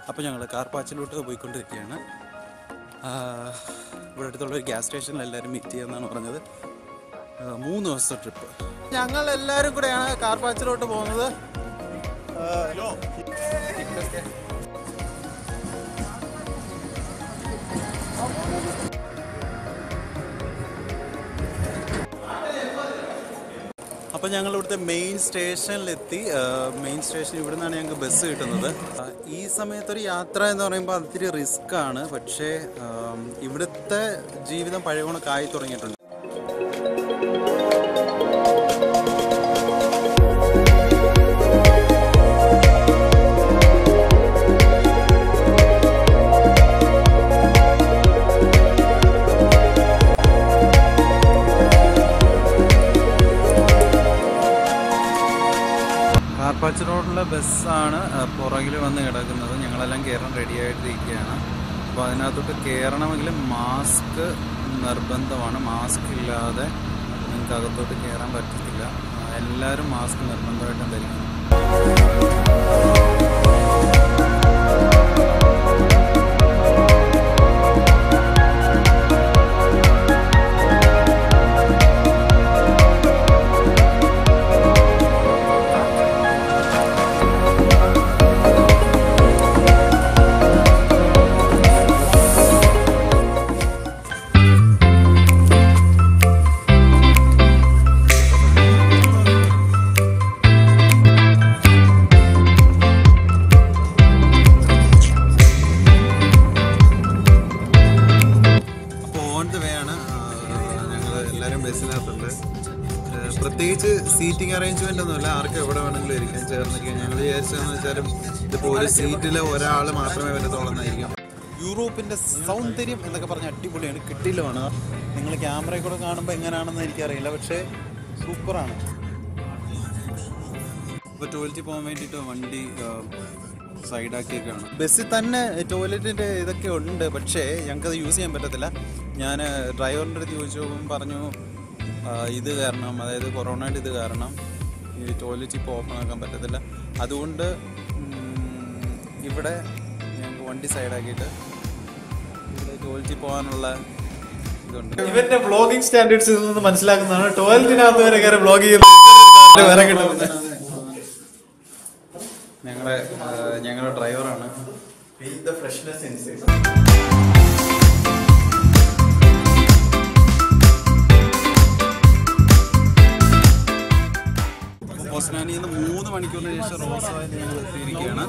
അപ്പോൾ ഞങ്ങൾ കാർപ്പാച്ചിലോട്ട് പോയിക്കൊണ്ടിരിക്കുകയാണ്. ഇവിടെ അടുത്തുള്ള ഒരു ഗ്യാസ് സ്റ്റേഷനിൽ എല്ലാവരും മീറ്റ് ചെയ്യാമെന്നാണ് പറഞ്ഞത്. 3 ദിവസത്തെ ട്രിപ്പ്. ഞങ്ങൾ എല്ലാവരും കൂടെയാണ് കാർപ്പാച്ചിലോട്ട് പോകുന്നത്. അപ്പോൾ ഞങ്ങൾ ഇവിടുത്തെ മെയിൻ സ്റ്റേഷനിലെത്തി. മെയിൻ സ്റ്റേഷൻ ഇവിടെ നിന്നാണ് ഞങ്ങൾക്ക് ബസ് കിട്ടുന്നത്. ഈ സമയത്തൊരു യാത്ര എന്ന് പറയുമ്പോൾ അതിരി റിസ്ക് ആണ്. പക്ഷേ ഇവിടുത്തെ ജീവിതം പഴയ കണക്കായി തുടങ്ങിയിട്ടുണ്ട്. കാർപ്പാച്ച് റോഡിലെ ബസ്സാണ് പുറകിൽ വന്ന് കിടക്കുന്നത്. ഞങ്ങളെല്ലാം കയറാൻ റെഡി ആയിട്ടിരിക്കുകയാണ്. അപ്പോൾ അതിനകത്തോട്ട് കയറണമെങ്കിൽ മാസ്ക് നിർബന്ധമാണ്. മാസ്ക് ഇല്ലാതെ നിങ്ങൾക്ക് അകത്തോട്ട് കയറാൻ പറ്റത്തില്ല. എല്ലാവരും മാസ്ക് നിർബന്ധമായിട്ടും ധരിക്കണം. പ്രത്യേകിച്ച് സീറ്റിംഗ് അറേഞ്ച്മെന്റ് ഒന്നുമില്ല. ആർക്കും എവിടെ വേണമെങ്കിലും ഇരിക്കാൻ ചേർന്നിരിക്കാൻ. ഞങ്ങൾ വിചാരിച്ചതെന്ന് വെച്ചാലും ഇതിപ്പോൾ ഒരു സീറ്റിൽ ഒരാൾ മാത്രമേ വരത്തോളന്നായിരിക്കും. യൂറോപ്പിന്റെ സൗന്ദര്യം എന്നൊക്കെ പറഞ്ഞ അടിപൊളിയാണ്, കിട്ടില്ലുമാണ്. നിങ്ങൾ ക്യാമറയിൽ കൂടെ കാണുമ്പോൾ എങ്ങനെയാണെന്ന് എനിക്കറിയില്ല, പക്ഷേ സൂപ്പറാണ്. ഇപ്പോൾ ടോയ്ലറ്റിൽ പോകാൻ വേണ്ടിയിട്ട് വണ്ടി സൈഡാക്കിയൊക്കെയാണ്. ബസ്സിൽ തന്നെ ടോയ്ലറ്റിൻ്റെ ഇതൊക്കെ ഉണ്ട്, പക്ഷേ ഞങ്ങൾക്കത് യൂസ് ചെയ്യാൻ പറ്റത്തില്ല. ഞാൻ ഡ്രൈവറിൻ്റെ അടുത്ത് ചോദിച്ചപ്പോൾ പറഞ്ഞു ഇത് കാരണം, അതായത് കൊറോണയുടെ ഇത് കാരണം ഈ ടോയ്ലറ്റ് ഇപ്പോൾ ഓപ്പൺ ആക്കാൻ പറ്റത്തില്ല. അതുകൊണ്ട് ഇവിടെ ഞങ്ങൾക്ക് വണ്ടി സൈഡാക്കിയിട്ട് ഇവിടെ ടോയ്ലറ്റിൽ പോകാനുള്ള ഇതുണ്ട്. ഇവന്റെ വ്ളോഗിംഗ് സ്റ്റാൻഡേർഡ്സിൽ നിന്ന് മനസ്സിലാക്കുന്നതാണ് ടോയ്ലറ്റിനകത്ത് വരെ കയറി വ്ളോഗ് ചെയ്യുന്നത്. ഞങ്ങളുടെ ഡ്രൈവറാണ്. ഓസ്മാനിയിൽ നിന്ന് 3 മണിക്കൂറിന് ശേഷം റോസായിൽ ഞങ്ങൾ എത്തിയിരിക്കുകയാണ്.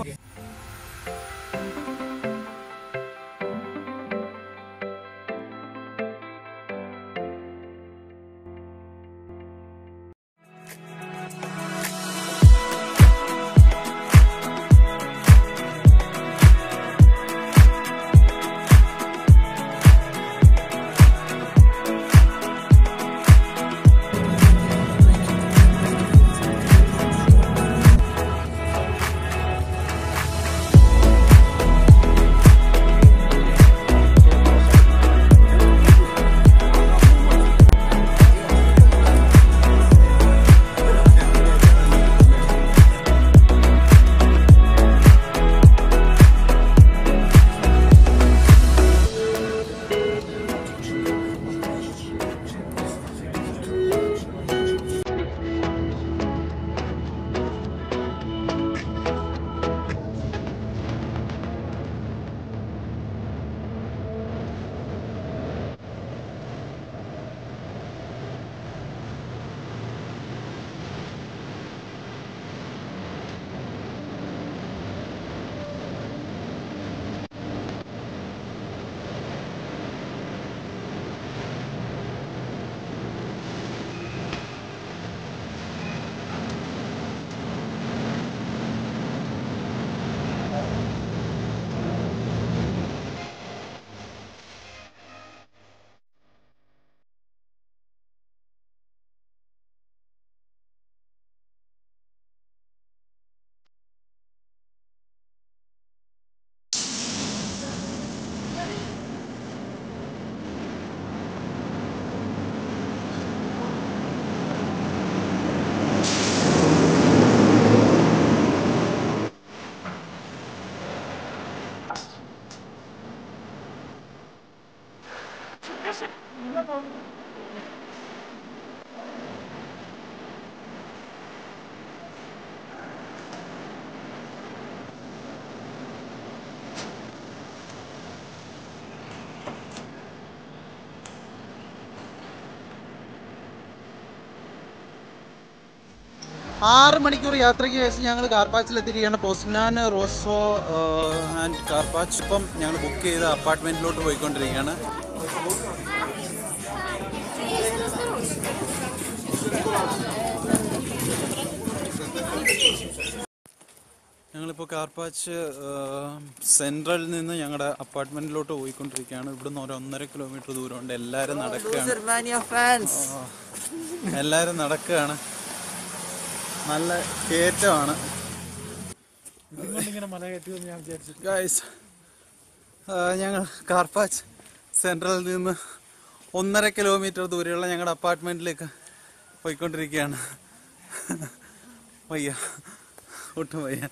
6 മണിക്കൂർ യാത്രയ്ക്ക് ശേഷം ഞങ്ങൾ കാർപ്പാച്ചിലെത്തിയിരിക്കുകയാണ്. പോസ്റ്റ്നാൻ റോസോ ആൻഡ് കാർപ്പാച്ച്. ഇപ്പം ഞങ്ങൾ ബുക്ക് ചെയ്ത അപ്പാർട്ട്മെൻറ്റിലോട്ട് പോയിക്കൊണ്ടിരിക്കുകയാണ്. ഞങ്ങളിപ്പോൾ കാർപ്പാച്ച് സെൻട്രലിൽ നിന്ന് ഞങ്ങളുടെ അപ്പാർട്ട്മെൻറ്റിലോട്ട് പോയിക്കൊണ്ടിരിക്കുകയാണ്. ഇവിടുന്ന് ഒരു 1.5 കിലോമീറ്റർ ദൂരമുണ്ട്. എല്ലാവരും നടക്കുകയാണ്. നല്ല കയറ്റമാണ്. ഗൈസ്, ഞങ്ങൾ കാർപ്പാച്ച് സെൻട്രലിൽ നിന്ന് 1.5 കിലോമീറ്റർ ദൂരെയുള്ള ഞങ്ങളുടെ അപ്പാർട്ട്മെൻറ്റിലേക്ക് പോയിക്കൊണ്ടിരിക്കുകയാണ്. വയ്യ, ഒട്ടും വയ്യ.